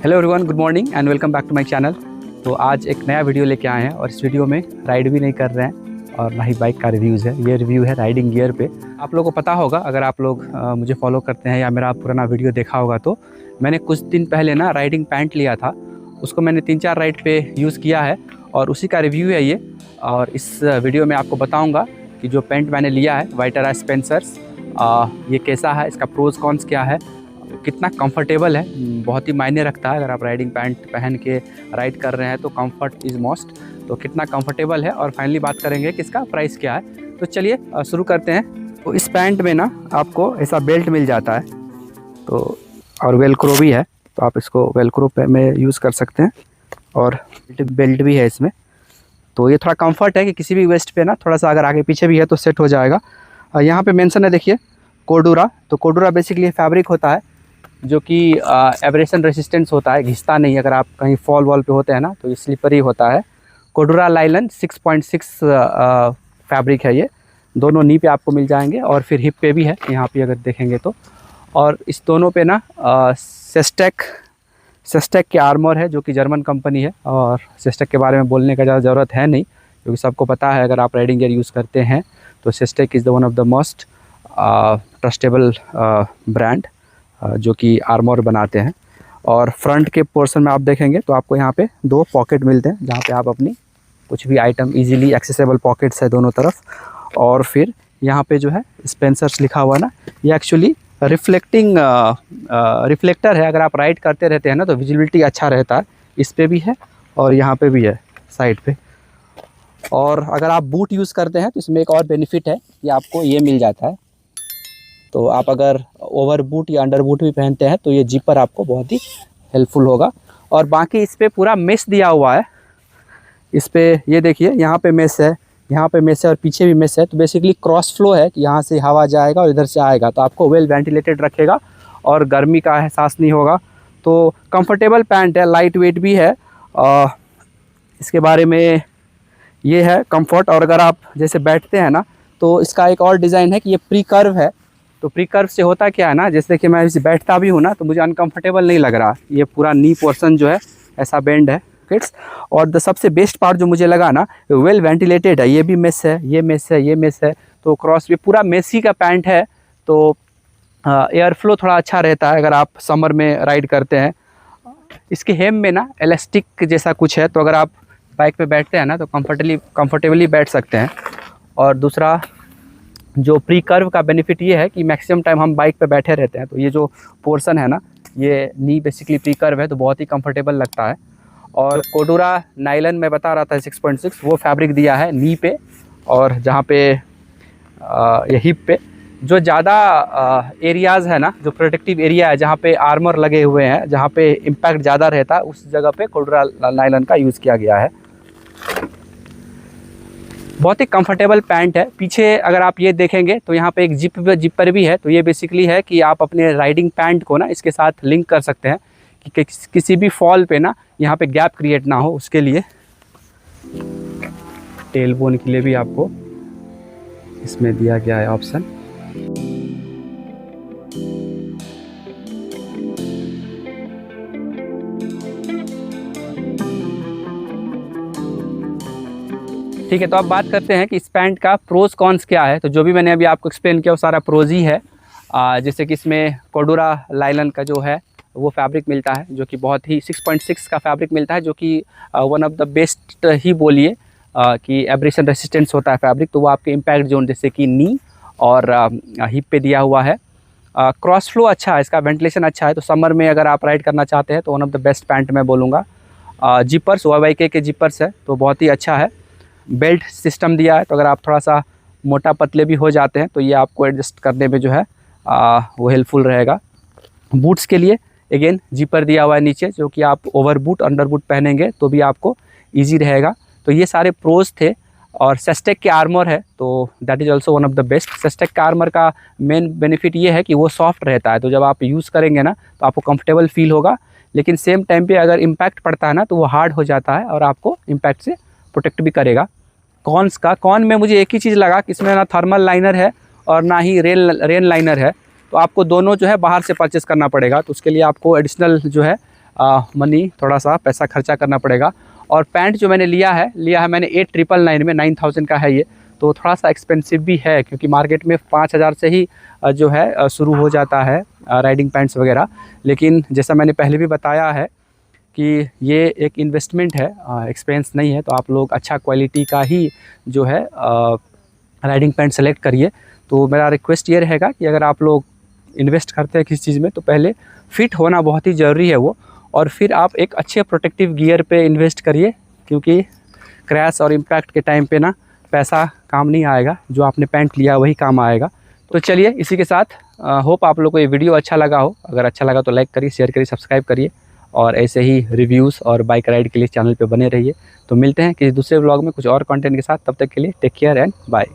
Hello everyone, good morning and welcome back to my channel. तो आज एक नया वीडियो लेके आए हैं और इस वीडियो में राइड भी नहीं कर रहे हैं और ना ही बाइक का रिव्यूज़ है। ये रिव्यू है राइडिंग गियर पे। आप लोगों को पता होगा, अगर आप लोग मुझे फॉलो करते हैं या मेरा पुराना वीडियो देखा होगा, तो मैंने कुछ दिन पहले ना राइडिंग पैंट लिया था। उसको मैंने 3-4 राइड पे यूज़ किया है और उसी का रिव्यू है ये। और इस वीडियो में आपको बताऊँगा कि जो पैंट मैंने लिया है वाइटरा स्पेंसर्स, ये कैसा है, इसका प्रोज कॉन्स क्या है, कितना कंफर्टेबल है। बहुत ही मायने रखता है। अगर आप राइडिंग पैंट पहन के राइड कर रहे हैं तो कंफर्ट इज़ मोस्ट। तो कितना कंफर्टेबल है और फाइनली बात करेंगे कि इसका प्राइस क्या है। तो चलिए शुरू करते हैं। तो इस पैंट में ना आपको ऐसा बेल्ट मिल जाता है, तो और वेलक्रो भी है, तो आप इसको वेलक्रो पे में यूज़ कर सकते हैं और बेल्ट भी है इसमें। तो ये थोड़ा कंफर्ट है कि किसी भी वेस्ट पे ना थोड़ा सा अगर आगे पीछे भी है तो सेट हो जाएगा। यहाँ पे मेंशन है, देखिए, कोडुरा। तो कोडुरा बेसिकली फैब्रिक होता है जो कि एब्रेशन रेसिस्टेंस होता है, घिसता नहीं। अगर आप कहीं फॉल वॉल पे होते हैं ना तो ये स्लिपरी होता है। कोडुरा नायलॉन 6.6 फैब्रिक है ये। दोनों नी पे आपको मिल जाएंगे और फिर हिप पे भी है, यहाँ पे अगर देखेंगे तो। और इस दोनों पे ना सेस्टेक के आर्मर है जो कि जर्मन कंपनी है। और सेस्टेक के बारे में बोलने का ज़्यादा ज़रूरत है नहीं, क्योंकि सबको पता है अगर आप राइडिंग गियर यूज़ करते हैं तो Sestek is the one of the most trustable brand जो कि आर्मर बनाते हैं। और फ्रंट के पोर्शन में आप देखेंगे तो आपको यहाँ पे 2 पॉकेट मिलते हैं, जहाँ पे आप अपनी कुछ भी आइटम इजीली एक्सेसिबल पॉकेट्स है दोनों तरफ। और फिर यहाँ पे जो है स्पेंसर्स लिखा हुआ ना, ये एक्चुअली रिफ्लेक्टर है। अगर आप राइड करते रहते हैं ना तो विजिबिलिटी अच्छा रहता है। इस पे भी है और यहाँ पे भी है साइड पे। और अगर आप बूट यूज़ करते हैं तो इसमें एक और बेनिफिट है कि आपको ये मिल जाता है। तो आप अगर ओवर बूट या अंडर बूट भी पहनते हैं तो ये जिपर आपको बहुत ही हेल्पफुल होगा। और बाकी इस पर पूरा मेश दिया हुआ है। इस पर ये देखिए, यहाँ पे मेश है, यहाँ पे मेश है और पीछे भी मेश है। तो बेसिकली क्रॉस फ्लो है कि यहाँ से हवा जाएगा और इधर से आएगा, तो आपको वेल वेंटिलेटेड रखेगा और गर्मी का एहसास नहीं होगा। तो कंफर्टेबल पैंट है, लाइट वेट भी है। इसके बारे में ये है कंफर्ट। और अगर आप जैसे बैठते हैं ना तो इसका एक और डिज़ाइन है कि ये प्री कर्व है। तो प्री कर्व से होता क्या है ना, जैसे कि मैं इसे बैठता भी हूँ ना तो मुझे अनकंफर्टेबल नहीं लग रहा। ये पूरा नी पोर्शन जो है ऐसा बेंड है किड्स। और सबसे बेस्ट पार्ट जो मुझे लगा ना, वेल वेंटिलेटेड है। ये भी मेश है, ये मेश है, ये मेश है। तो क्रॉस भी पूरा मेसी का पैंट है। तो एयर फ्लो थोड़ा अच्छा रहता है अगर आप समर में राइड करते हैं। इसके हेम में ना इलास्टिक जैसा कुछ है, तो अगर आप बाइक पे बैठते हैं ना तो कंफर्टेबली बैठ सकते हैं। और दूसरा जो प्री कर्व का बेनिफिट ये है कि मैक्सिमम टाइम हम बाइक पे बैठे रहते हैं, तो ये जो पोर्शन है ना, ये नी बेसिकली प्री कर्व है, तो बहुत ही कंफर्टेबल लगता है। और कोडुरा नायलॉन मैं बता रहा था 6.6, वो फैब्रिक दिया है नी पे और जहाँ पे ये हिप पे। जो ज़्यादा एरियाज़ है ना, जो प्रोटेक्टिव एरिया है, जहाँ पे आर्मर लगे हुए हैं, जहाँ पे इम्पैक्ट ज़्यादा रहता है, उस जगह पे कोडुरा नायलॉन का यूज़ किया गया है। बहुत ही कंफर्टेबल पैंट है। पीछे अगर आप ये देखेंगे तो यहाँ पे एक जिपर भी है। तो ये बेसिकली है कि आप अपने राइडिंग पैंट को ना इसके साथ लिंक कर सकते हैं कि किसी भी फॉल पे ना यहाँ पे गैप क्रिएट ना हो, उसके लिए। टेल बोन के लिए भी आपको इसमें दिया गया है ऑप्शन। ठीक है, तो अब बात करते हैं कि इस पैंट का प्रोज कॉन्स क्या है। तो जो भी मैंने अभी आपको एक्सप्लेन किया वो सारा प्रोज ही है। जैसे कि इसमें कोडुरा नायलॉन का जो है वो फैब्रिक मिलता है, जो कि बहुत ही 6.6 का फैब्रिक मिलता है, जो कि वन ऑफ द बेस्ट ही बोलिए कि एब्रेशन रेसिस्टेंस होता है फैब्रिक। तो वो आपके इम्पैक्ट जोन जैसे कि नी और हिप पे दिया हुआ है। क्रॉस फ्लो अच्छा है, इसका वेंटिलेशन अच्छा है। तो समर में अगर आप राइड करना चाहते हैं तो one of the best pant मैं बोलूँगा। जिपर्स YYK के जिपर्स है, तो बहुत ही अच्छा है। बेल्ट सिस्टम दिया है, तो अगर आप थोड़ा सा मोटा पतले भी हो जाते हैं तो ये आपको एडजस्ट करने में जो है वो हेल्पफुल रहेगा। बूट्स के लिए अगेन जिपर दिया हुआ है नीचे, जो कि आप ओवर बूट अंडर बूट पहनेंगे तो भी आपको इजी रहेगा। तो ये सारे प्रोज थे। और सेस्टेक के आर्मर है, तो that is also one of the best. Sestek का आर्मर का मेन बेनिफिट ये है कि वो सॉफ्ट रहता है, तो जब आप यूज़ करेंगे ना तो आपको कंफर्टेबल फील होगा। लेकिन सेम टाइम पे अगर इम्पैक्ट पड़ता है ना तो वो हार्ड हो जाता है और आपको इम्पैक्ट से प्रोटेक्ट भी करेगा। कॉन में मुझे एक ही चीज़ लगा कि इसमें ना थर्मल लाइनर है और ना ही रेन लाइनर है। तो आपको दोनों जो है बाहर से परचेस करना पड़ेगा। तो उसके लिए आपको एडिशनल जो है मनी, थोड़ा सा पैसा खर्चा करना पड़ेगा। और पैंट जो मैंने लिया है मैंने 8999 में, 9000 का है ये, तो थोड़ा सा एक्सपेंसिव भी है क्योंकि मार्केट में 5000 से ही जो है शुरू हो जाता है राइडिंग पैंट्स वगैरह। लेकिन जैसा मैंने पहले भी बताया है कि ये एक इन्वेस्टमेंट है, एक्सपेंस नहीं है। तो आप लोग अच्छा क्वालिटी का ही जो है राइडिंग पैंट सेलेक्ट करिए। तो मेरा रिक्वेस्ट ये रहेगा कि अगर आप लोग इन्वेस्ट करते हैं किसी चीज़ में तो पहले फ़िट होना बहुत ही ज़रूरी है वो, और फिर आप एक अच्छे प्रोटेक्टिव गियर पे इन्वेस्ट करिए, क्योंकि क्रैश और इम्पैक्ट के टाइम पे ना पैसा काम नहीं आएगा, जो आपने पैंट लिया वही काम आएगा। तो चलिए इसी के साथ होप आप लोग को ये वीडियो अच्छा लगा हो। अगर अच्छा लगा तो लाइक करिए, शेयर करिए, सब्सक्राइब करिए, और ऐसे ही रिव्यूज़ और बाइक राइड के लिए चैनल पे बने रहिए। तो मिलते हैं किसी दूसरे व्लॉग में कुछ और कंटेंट के साथ, तब तक के लिए टेक केयर एंड बाय।